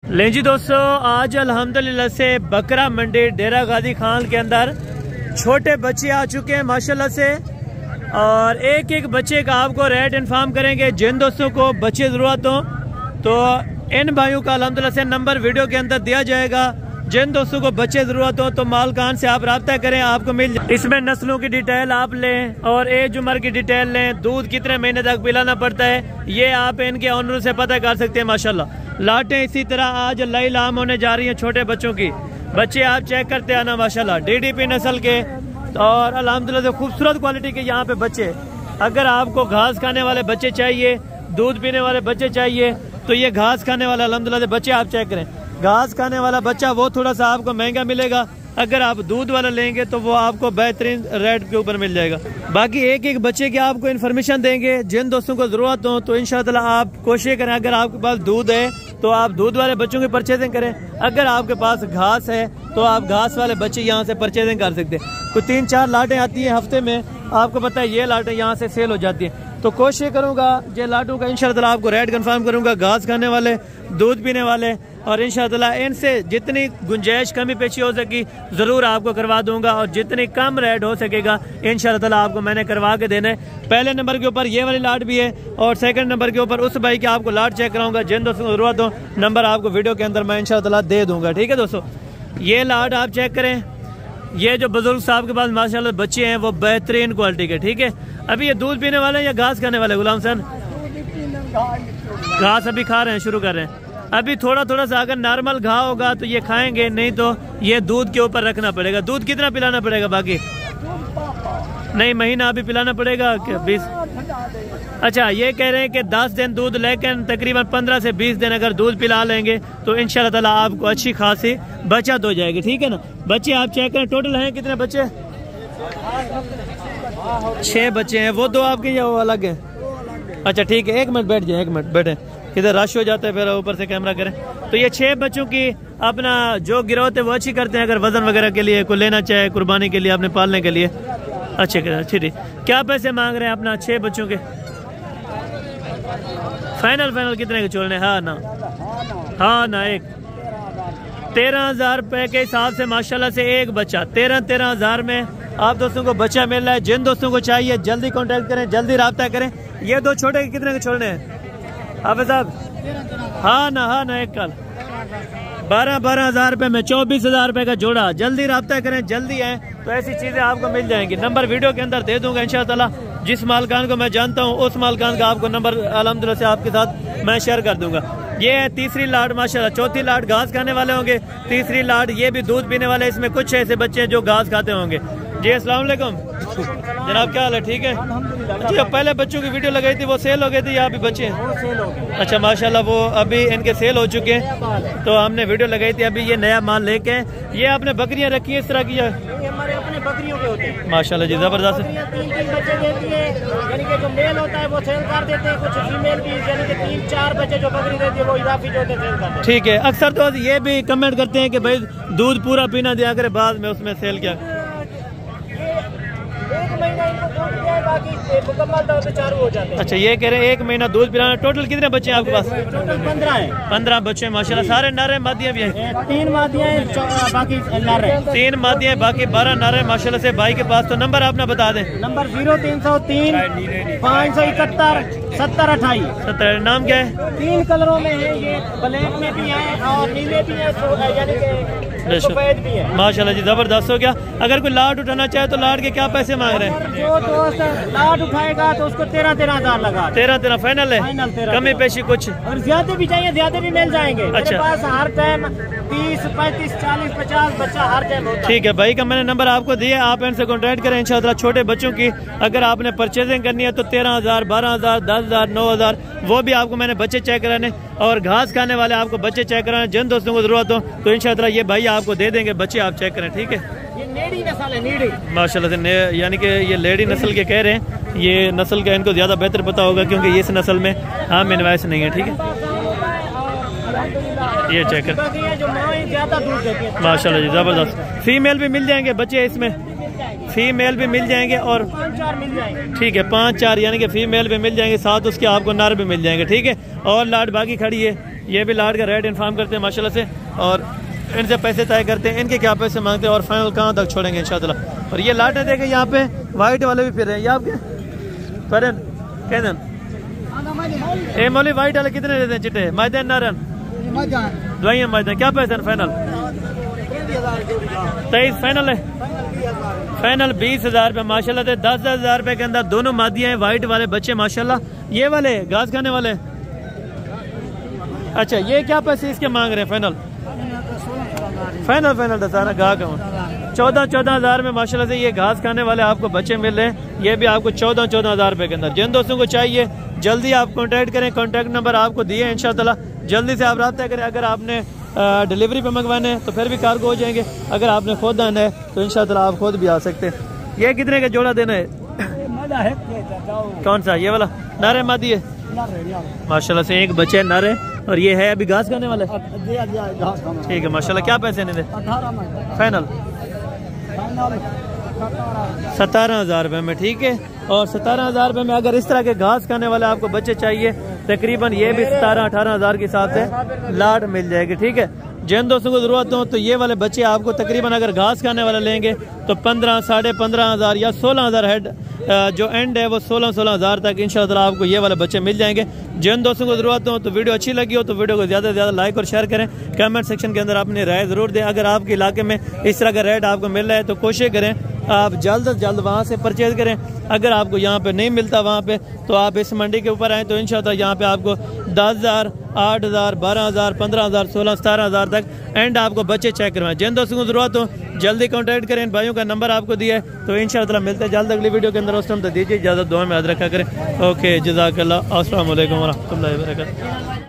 ले जी दोस्तों, आज अल्हम्दुलिल्लाह से बकरा मंडी डेरा गाजी खान के अंदर छोटे बच्चे आ चुके हैं माशाल्लाह से। और एक एक बच्चे का आपको रेट इन्फॉर्म करेंगे। जिन दोस्तों को बच्चे ज़रूरत हो तो इन भाइयों का अल्हम्दुलिल्लाह से नंबर वीडियो के अंदर दिया जाएगा। जिन दोस्तों को बच्चे ज़रूरत हो तो मालकान से आप रब्ता करें, आपको मिल जाए। इसमें नस्लों की डिटेल आप लें और एज उम्र की डिटेल लें, दूध कितने महीने तक पिलाना पड़ता है ये आप इनके ऑनर से पता कर सकते हैं माशाल्लाह। लाटें इसी तरह आज लाई लाम होने जा रही हैं छोटे बच्चों की। बच्चे आप चेक करते आना माशाल्लाह, DDP नस्ल के और अल्हम्दुलिल्लाह से खूबसूरत क्वालिटी के यहाँ पे बच्चे। अगर आपको घास खाने वाले बच्चे चाहिए, दूध पीने वाले बच्चे चाहिए तो ये घास खाने वाला अल्हम्दुलिल्लाह से बच्चे आप चेक करें। घास खाने वाला बच्चा वो थोड़ा सा आपको महंगा मिलेगा, अगर आप दूध वाला लेंगे तो वो आपको बेहतरीन रेट के ऊपर मिल जाएगा। बाकी एक एक बच्चे की आपको इन्फॉर्मेशन देंगे। जिन दोस्तों को जरूरत हो तो इंशाअल्लाह आप कोशिश करें, अगर आपके पास दूध है तो आप दूध वाले बच्चों की परचेजिंग करें, अगर आपके पास घास है तो आप घास वाले बच्चे यहाँ से परचेजिंग कर सकते हैं। तो 3-4 लाटें आती हैं हफ्ते में, आपको पता है ये लाटें यहाँ से सेल हो जाती हैं। तो कोशिश करूँगा ये लाटों का इंशाअल्लाह आपको रेट कंफर्म करूँगा, घास खाने वाले, दूध पीने वाले, और इंशाअल्लाह इनसे जितनी गुंजाइश कमी पेशी हो सकी ज़रूर आपको करवा दूंगा। और जितनी कम रेट हो सकेगा इंशाअल्लाह आपको मैंने करवा के देना है। पहले नंबर के ऊपर ये वाली लाट भी है और सेकंड नंबर के ऊपर उस भाई की आपको लाट चेक कराऊंगा। जिन दोस्तों को ज़रूरत हो नंबर आपको वीडियो के अंदर मैं इंशाअल्लाह दे दूंगा। ठीक है दोस्तों, ये लाट आप चेक करें। ये जो बुजुर्ग साहब के पास माशाल्लाह बच्चे हैं वो बेहतरीन क्वालिटी के। ठीक है, अभी ये दूध पीने वाले हैं या घास खाने वाले? गुलाम सन घास अभी खा रहे हैं, शुरू कर रहे हैं। अभी थोड़ा थोड़ा सा अगर नॉर्मल घाव होगा तो ये खाएंगे, नहीं तो ये दूध के ऊपर रखना पड़ेगा। दूध कितना पिलाना पड़ेगा? बाकी नहीं, महीना अभी पिलाना पड़ेगा क्या? 20? अच्छा, ये कह रहे हैं कि 10 दिन दूध लेकर तकरीबन 15 से 20 दिन अगर दूध पिला लेंगे तो इंशाअल्लाह ताला आपको अच्छी खासी बचत हो जाएगी। ठीक है ना। बच्चे आप चेक करें, टोटल हैं कितने बच्चे? 6 बच्चे हैं। वो दो आपके या वो अलग है? अच्छा ठीक है, 1 मिनट बैठ जाए, 1 मिनट बैठे, इधर रश हो जाता है फिर ऊपर से कैमरा करें। तो ये 6 बच्चों की अपना जो गिरोह है वो अच्छी करते हैं। अगर वजन वगैरह के लिए कोई लेना चाहे, कुर्बानी के लिए, अपने पालने के लिए अच्छे ठीक। क्या पैसे मांग रहे हैं अपना 6 बच्चों के? फाइनल कितने के छोड़ने? हाँ ना एक 13,000 रुपए के हिसाब से माशाल्लाह से एक बच्चा 13,000 में आप दोस्तों को बच्चा मिल रहा है। जिन दोस्तों को चाहिए जल्दी कांटेक्ट करें, जल्दी रब्ता करें। ये 2 छोटे के कितने के छोड़ने हैं हाफिज साहब? हाँ ना एक कल 12,000 रुपए में 24,000 रुपए का जोड़ा। जल्दी रब्ता करें, जल्दी आए तो ऐसी चीजें आपको मिल जाएंगी। नंबर वीडियो के अंदर दे दूंगा इंशाअल्लाह। जिस मालकान को मैं जानता हूँ उस मालकान का आपको नंबर अल्हम्दुलिल्लाह से आपके साथ मैं शेयर कर दूंगा। ये है तीसरी लाट माशाल्लाह। चौथी लाट घास खाने वाले होंगे, तीसरी लाट ये भी दूध पीने वाले। इसमें कुछ ऐसे बच्चे हैं जो घास खाते होंगे। जी अस्सलाम वालेकुम जनाब, क्या हाल है? ठीक है। अच्छा, पहले बच्चों की वीडियो लगाई थी वो सेल हो गई थी या अभी बच्चे हैं? अच्छा माशाल्लाह, वो अभी इनके सेल हो चुके हैं तो हमने वीडियो लगाई थी। अभी ये नया माल लेके ये आपने बकरियां रखी है इस तरह की? हमारे अपने बकरियों के होते हैं माशाल्लाह जी, जबरदस्त। 3 बच्चे देती है, यानी कि जो मेल होता है वो सेल कर देते हैं, कुछ फीमेल भी, यानी कि 3-4 बच्चे जो बकरी देती है वो इजाफी जो होते हैं सेल करते हैं। ठीक है, अक्सर तो ये भी कमेंट करते हैं कि भाई दूध पूरा पीना दिया करे, बाद में उसमें सेल क्या? 1 महीना इनको दूध दिया है, बाकी मुकम्मल तौर पे चालू हो जाते हैं। अच्छा, ये कह रहे हैं 1 महीना दूध पिलाना। टोटल कितने बच्चे हैं आपके पास? टोटल 15 है। 15 बच्चे हैं माशाल्लाह। सारे नर हैं, मादियाँ भी हैं? 3 मादियाँ हैं, बाकी नर हैं। 3 मादियाँ हैं, बाकी 12 नर हैं माशाल्लाह से भाई के पास। तो नंबर अपना बता दें। नंबर 0303 571 7028। 70। नाम क्या है? 3 कलरों में है, ये ब्लैक में भी है और नीले भी है, यानी कि सफेद भी है। माशाल्लाह जी, जबरदस्त हो गया। अगर कोई लाट उठाना चाहे तो लाट के क्या पैसे मांग रहे हैं? जो दोस्त लाट उठाएगा तो उसको 13,000 लगा। 13 फाइनल है? कमी पेशी कुछ? और ज्यादा भी चाहिए, ज्यादा भी मिल जाएंगे। अच्छा, मेरे पास हर टाइम 30, 35, 40, 50 बच्चा हर टाइम होता है। ठीक है, भाई का मैंने नंबर आपको दिया, आप इनसे कॉन्टेक्ट करें इंशाअल्लाह। छोटे बच्चों की अगर आपने परचेजिंग करनी है तो 13,000, 12,000, 10,000, 9,000 वो भी आपको मैंने बच्चे चेक कराने। और घास खाने वाले आपको बच्चे चेक कराने। जिन दोस्तों को जरूरत हो तो इंशाअल्लाह ये भाई आपको दे देंगे बच्चे, आप चेक करें। ठीक है, ये लेडी नस्ल है, लेडी माशाल्लाह से, यानी कि ये लेडी नस्ल के कह रहे हैं। ये नस्ल का इनको ज्यादा बेहतर पता होगा क्योंकि इस नस्ल में आम इनवाइस नहीं है। ठीक है, ये चेक कर जो ज्यादा दूध देती है माशाल्लाह जी, जबरदस्त। फीमेल भी मिल जाएंगे बच्चे इसमें? फीमेल भी मिल जाएंगे और 5-4 मिल जाएंगे। ठीक है, 5-4 यानी कि फीमेल भी मिल जाएंगे, साथ उसके आपको नर भी मिल जाएंगे। ठीक है, और लाट बाकी खड़ी है, ये भी लाट का रेट इन्फॉर्म करते हैं माशाल्लाह से, और इनसे पैसे तय करते हैं, इनके क्या पैसे मांगते हैं और फाइनल कहाँ तक छोड़ेंगे इंशाल्लाह। और ये लाटें देखें यहाँ पे वाइट वाले भी फिर रहे हैं, ये आपके फरन कहन ए मौली वाइट वाले कितने देते हैं चिट्टे मैदान नारन दवाइयाँ मैदान क्या पैसे हैं फाइनल 23 फाइनल है, फाइनल 20,000 रुपये माशाल्लाह से। 10,000 रुपये के अंदर दोनों मादियाँ हैं, वाइट वाले बच्चे माशाल्लाह। ये वाले घास खाने वाले, अच्छा ये क्या पैसे इसके मांग रहे हैं फाइनल? फाइनल दसारा गा का 14,000 में माशाल्लाह से ये घास खाने वाले आपको बच्चे मिल रहे हैं। ये भी आपको 14,000 रुपये के अंदर। जिन दोस्तों को चाहिए जल्दी आप कांटेक्ट करें, कांटेक्ट नंबर आपको दिए हैं इंशाल्लाह, जल्दी से आप रब्ता करें। अगर आपने डिलीवरी पे मंगवाने हैं तो फिर भी कार्गो हो जाएंगे, अगर आपने खुद आना है तो इंशाल्लाह आप खुद भी आ सकते हैं। ये कितने का जोड़ा देना है? कौन सा ये वाला नारे मादी है माशाल्लाह से, एक बच्चे नारे, और ये है अभी घास खाने वाला है। ठीक है माशाल्लाह, क्या पैसे नहीं दे फाइनल? 17,000 रुपये में। ठीक है, और 17,000 रुपये में अगर इस तरह के घास खाने वाले आपको बच्चे चाहिए तकरीबन ये भी 17-18,000 के हिसाब से लाट मिल जाएगी। ठीक है, जिन दोस्तों को जरूरत हो तो ये वाले बच्चे आपको तकरीबन अगर घास खाने वाले लेंगे तो 15, 15,500 या 16,000 हेड जो एंड है वो 16,000 तक इंशाल्लाह आपको ये वाले बच्चे मिल जाएंगे। जिन दोस्तों को जरूरत हो तो वीडियो अच्छी लगी हो तो वीडियो को ज़्यादा से ज़्यादा लाइक और शेयर करें, कमेंट सेक्शन के अंदर अपनी राय ज़रूर दें। अगर आपके इलाके में इस तरह का रेट आपको मिल रहा है तो कोशिश करें आप जल्द से जल्द वहाँ से परचेज करें। अगर आपको यहाँ पे नहीं मिलता वहाँ पे तो आप इस मंडी के ऊपर आएँ तो इंशाल्लाह यहाँ पे आपको 10,000, 8,000, 12,000, 15,000, 16,000, 17,000 तक एंड आपको बच्चे चेक करवाएं। जिन दोस्तों को जरूरत हो जल्दी कांटेक्ट करें, इन भाइयों का नंबर आपको दिया है। तो इंशाल्लाह मिलते हैं जल्द अगली वीडियो के अंदर, उस टाइम तो दीजिए इजाज़त, दुआ में याद रखा करें। ओके, जज़ाकल्लाह, अस्सलाम वालेकुम व रहमतुल्लाहि व बरकातहू।